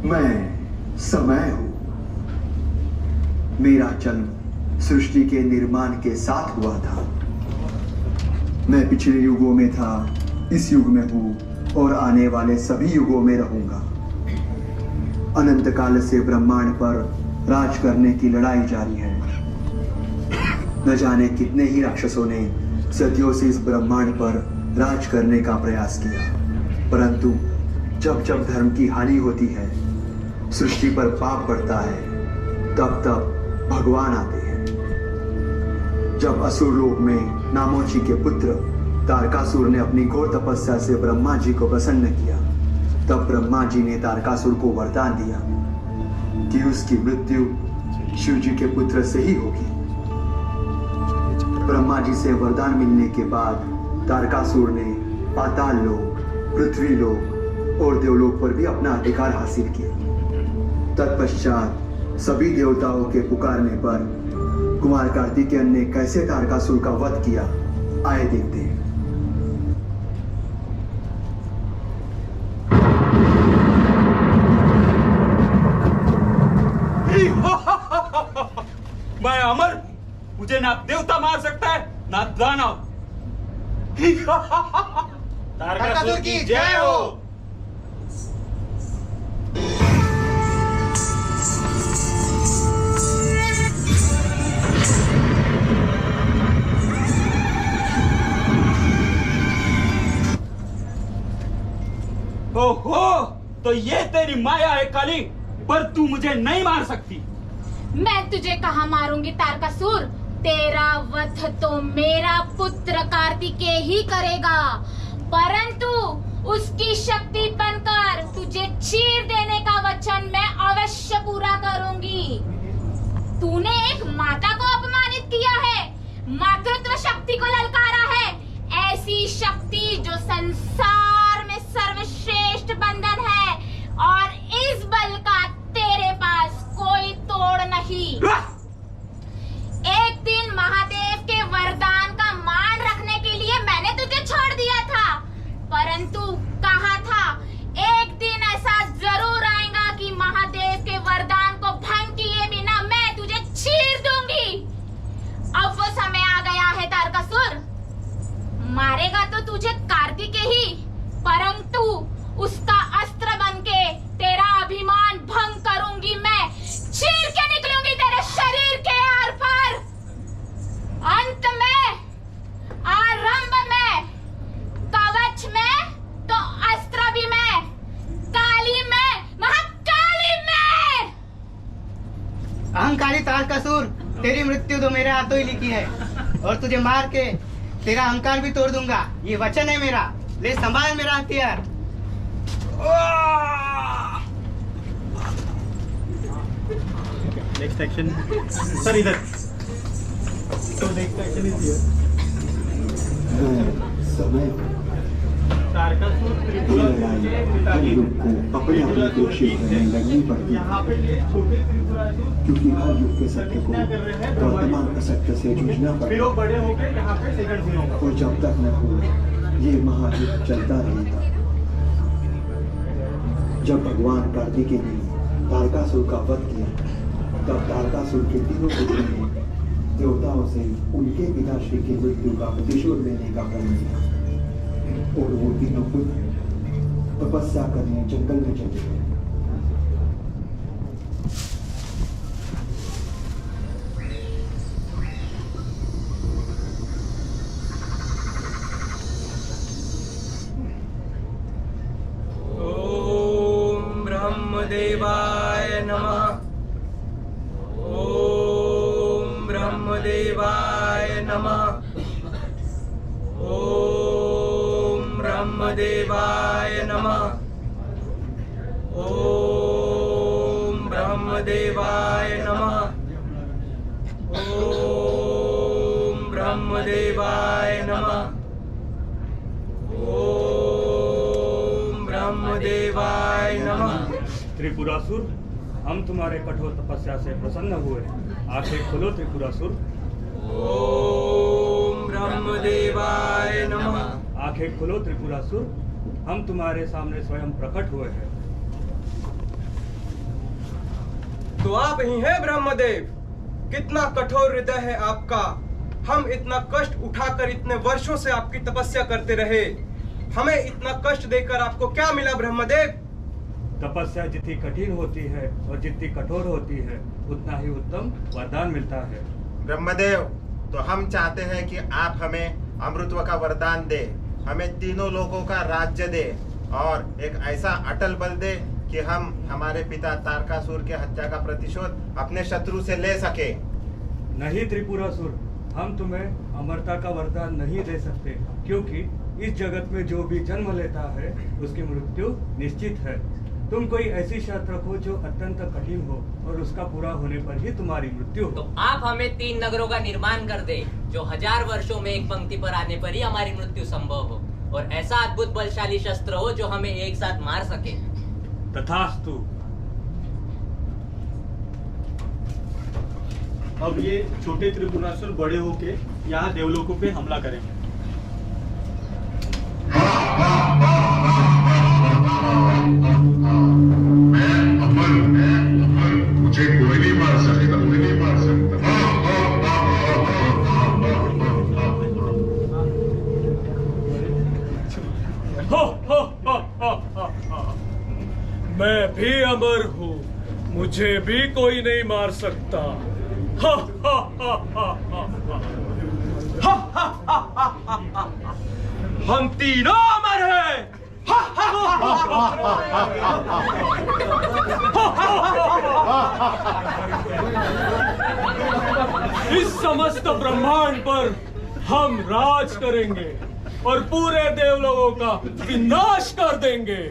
मैं समय हूं। मेरा जन्म सृष्टि के निर्माण के साथ हुआ था। मैं पिछले युगों में था, इस युग में हूं और आने वाले सभी युगों में रहूंगा। अनंत काल से ब्रह्मांड पर राज करने की लड़ाई जारी है। न जाने कितने ही राक्षसों ने सदियों से इस ब्रह्मांड पर राज करने का प्रयास किया, परंतु जब जब धर्म की हानि होती है, सृष्टि पर पाप बढ़ता है, तब तब भगवान आते हैं। जब असुर लोक में नामोची के पुत्र तारकासुर ने अपनी घोर तपस्या से ब्रह्मा जी को प्रसन्न किया, तब ब्रह्मा जी ने तारकासुर को वरदान दिया कि उसकी मृत्यु शिव जी के पुत्र से ही होगी। ब्रह्मा जी से वरदान मिलने के बाद तारकासुर ने पाताल लोक, पृथ्वी लोक और देवलोक पर भी अपना अधिकार हासिल किया। तत्पश्चात सभी देवताओं के पुकारने पर कुमार कार्तिकेयन ने कैसे तारकासुर का वध किया, आए देखते हैं। मैं अमर, मुझे ना देवता मार सकता है ना दानव। तारकासुर की जय हो। ओहो, तो ये तेरी माया है काली, पर तू मुझे नहीं मार सकती। मैं तुझे कहाँ मारूंगी तारकासुर? तेरा वध तो मेरा पुत्र कार्तिकेय ही करेगा, परंतु उसकी शक्ति बनकर तुझे चीर देने का वचन मैं अवश्य पूरा करूंगी। तूने एक माता को अपमानित किया है, मातृत्व शक्ति को ललकारा है, ऐसी शक्ति जो संसार में सर्वश्रेष्ठ बंधन है, और इस बल का तेरे पास कोई तोड़ नहीं। एक दिन महादेव के वरदान का मान रखने के लिए मैंने तुझे छोड़ दिया था, परंतु कहा था एक दिन ऐसा जरूर आएगा कि महादेव के वरदान को भंग किए बिना मैं तुझे चीर दूंगी। अब वो समय आ गया है तारकासुर। मारेगा तो तुझे कार्तिकेय ही, परंतु उसका अस्त्र बनके तेरा अभिमान भंग करूंगी मैं, चीर के निकलूंगी तेरे शरीर के आर पार। अंत में, आरंभ में, कवच में तो अस्त्र भी मैं, काली में, महाकाली में। अहंकारी तारकासुर, तेरी मृत्यु तो मेरे हाथों ही लिखी है, और तुझे मार के तेरा अहंकार भी तोड़ दूंगा, ये वचन है मेरा। ले संभाल मेरा हथियार। नेक्स्ट एक्शन सर, इधर। तो नेक्स्ट एक्शन इज हियर। समय तारकासुर त्रिपुरा को अपने अपने कोशिश में लगनी पड़ती है, क्योंकि हर युग के सत्य को वर्तमान असत्य से जूझना पड़ता है। बड़े हो गए यहाँ पे सेकंड होगा, और जब तक न हो ये महायुद्ध चलता रहेगा। जब भगवान कार्तिकेय ने तारकासुर का वध किया, तब तारकासुर के तीनों पुत्रों ने देवताओं से उनके पिताश्री की मृत्यु का प्रतिशोध लेने का प्रण लिया, और वो तीनों पुत्र तपस्या करने जंगल में चले गए। ब्रह्मदेवाय नमः। ओम ब्रह्मदेवाय नमः। ओम ब्रह्मदेवाय नमः। ओम ब्रह्मदेवाय नमः। ओम ब्रह्मदेवाय नमः। ओम ब्रह्मदेवाय नमः। त्रिपुरासुर, हम तुम्हारे कठोर तपस्या से प्रसन्न हुए, आंखें खोलो त्रिपुरासुर। ओम ब्रह्मदेवाय नमः। आंखें खोलो त्रिपुरासुर, हम तुम्हारे सामने स्वयं प्रकट हुए हैं। तो आप ही हैं ब्रह्मदेव। कितना कठोर हृदय है आपका। हम इतना कष्ट उठाकर इतने वर्षों से आपकी तपस्या करते रहे, हमें इतना कष्ट देकर आपको क्या मिला ब्रह्मदेव? तपस्या जितनी कठिन होती है और जितनी कठोर होती है उतना ही उत्तम वरदान मिलता है। ब्रह्मदेव, तो हम चाहते हैं कि आप हमें अमृतत्व का वरदान दे, हमें तीनों लोगों का राज्य दे और एक ऐसा अटल बल दे कि हम हमारे पिता तारकासुर के हत्या का प्रतिशोध अपने शत्रु से ले सके। नहीं त्रिपुरासुर, हम तुम्हें अमरता का वरदान नहीं दे सकते, क्योंकि इस जगत में जो भी जन्म लेता है उसकी मृत्यु निश्चित है। तुम कोई ऐसी शर्त रखो जो अत्यंत कठिन हो और उसका पूरा होने पर ही तुम्हारी मृत्यु हो। तो आप हमें 3 नगरों का निर्माण कर दे, जो 1000 वर्षों में एक पंक्ति पर आने पर ही हमारी मृत्यु संभव हो, और ऐसा अद्भुत बलशाली शस्त्र हो जो हमें एक साथ मार सके। तथास्तु। अब ये छोटे त्रिपुरासुर बड़े होके यहाँ देवलोकों पे हमला करेंगे। मुझे कोई नहीं मार सकता, कोई नहीं मार सकता। मैं भी अमर हूँ, मुझे भी कोई नहीं मार सकता। हम तीनों अमर हैं। इस समस्त ब्रह्मांड पर हम राज करेंगे और पूरे देवलोगों का विनाश कर देंगे।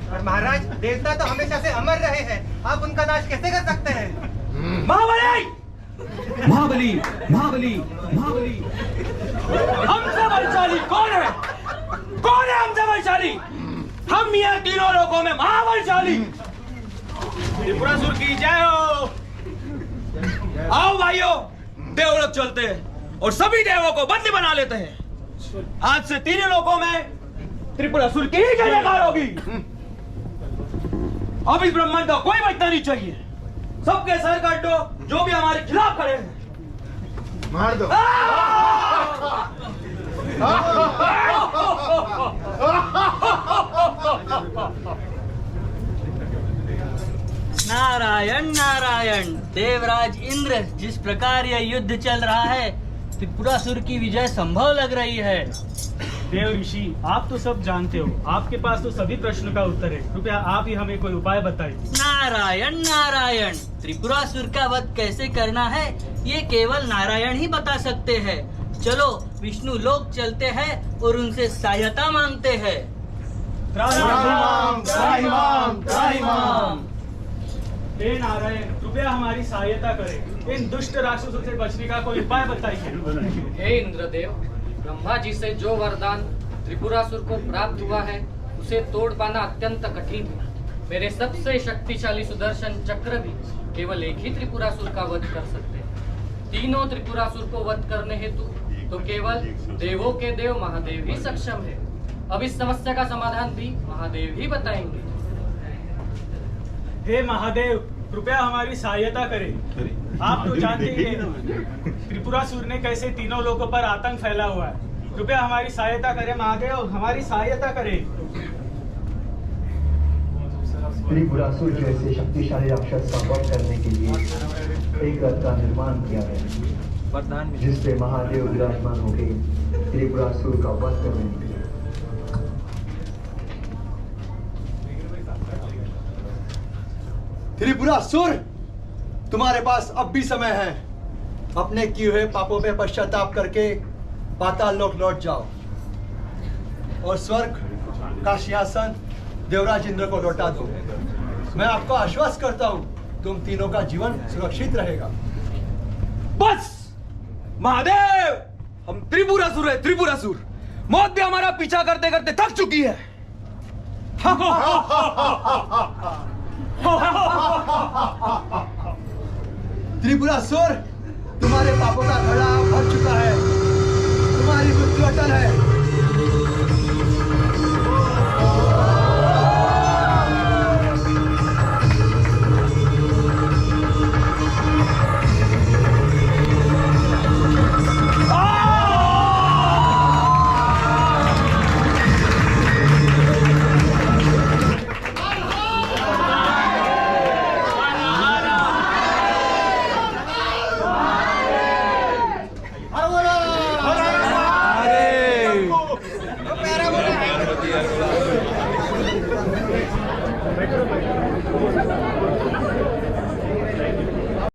और महाराज, देवता तो हमेशा से अमर रहे हैं, आप उनका नाश कैसे कर सकते हैं? महाबली, महाबली, महाबली, महाबली। हमसे बलशाली कौन है? कौन है हमसे बलशाली? हम यहाँ तीनों लोगों में महाबलशाली। त्रिपुरासुर की जय हो। आओ भाइयों, देवलोक चलते हैं और सभी देवों को बंदी बना लेते हैं। आज से तीनों लोगों में त्रिपुरासुर की ही जयकार होगी। अब इस ब्रह्मांड का कोई बचना नहीं चाहिए। सबके सर काट दो जो भी हमारे खिलाफ खड़े हैं। मार दो। नारायण नारायण। देवराज इंद्र, जिस प्रकार यह युद्ध चल रहा है, त्रिपुरासुर की विजय संभव लग रही है। देव ऋषि, आप तो सब जानते हो, आपके पास तो सभी प्रश्न का उत्तर है। कृपया आप ही हमें कोई उपाय बताइए। नारायण नारायण। त्रिपुरासुर का वध कैसे करना है ये केवल नारायण ही बता सकते हैं। चलो विष्णु लोक चलते हैं और उनसे सहायता मांगते हैं। त्राहिमाम, त्राहिमाम, त्राहिमाम। हे नारायण, कृपया हमारी सहायता करें। इन दुष्ट राक्षसों से बचने का कोई उपाय बताइए। हे इंद्रदेव, ब्रह्मा जी से जो वरदान त्रिपुरासुर को प्राप्त हुआ है उसे तोड़ पाना अत्यंत कठिन है। मेरे सबसे शक्तिशाली सुदर्शन चक्र भी केवल एक ही त्रिपुरासुर का वध कर सकते हैं। तीनों त्रिपुरासुर को वध करने हेतु तो केवल देवों के देव महादेव ही सक्षम है। अब इस समस्या का समाधान भी महादेव ही बताएंगे। हे महादेव, कृपया हमारी सहायता करें। आप तो जानते ही हैं त्रिपुरासुर ने कैसे तीनों लोगों पर आतंक फैला हुआ है। कृपया हमारी सहायता करें महादेव, हमारी सहायता करें। त्रिपुरासुर जैसे शक्तिशाली राक्षस का वध करने के लिए एक रथ का निर्माण किया गया, जिससे महादेव विराजमान हो गए त्रिपुरासुर का वध करने के लिए। त्रिपुरासुर, तुम्हारे पास अब भी समय है। अपने किए हुए पापों पे पश्चाताप करके पाताल लोक लौट जाओ और स्वर्ग का सिंहासन देवराज इंद्र को लौटा दो। मैं आपको आश्वस्त करता हूँ, तुम तीनों का जीवन सुरक्षित रहेगा। बस महादेव, हम त्रिपुरासुर है, त्रिपुरासुर। मौत भी हमारा पीछा करते करते थक चुकी है। त्रिपुरासुर, तुम्हारे पापों का घड़ा भर चुका है, तुम्हारी मृत्यु अटल है।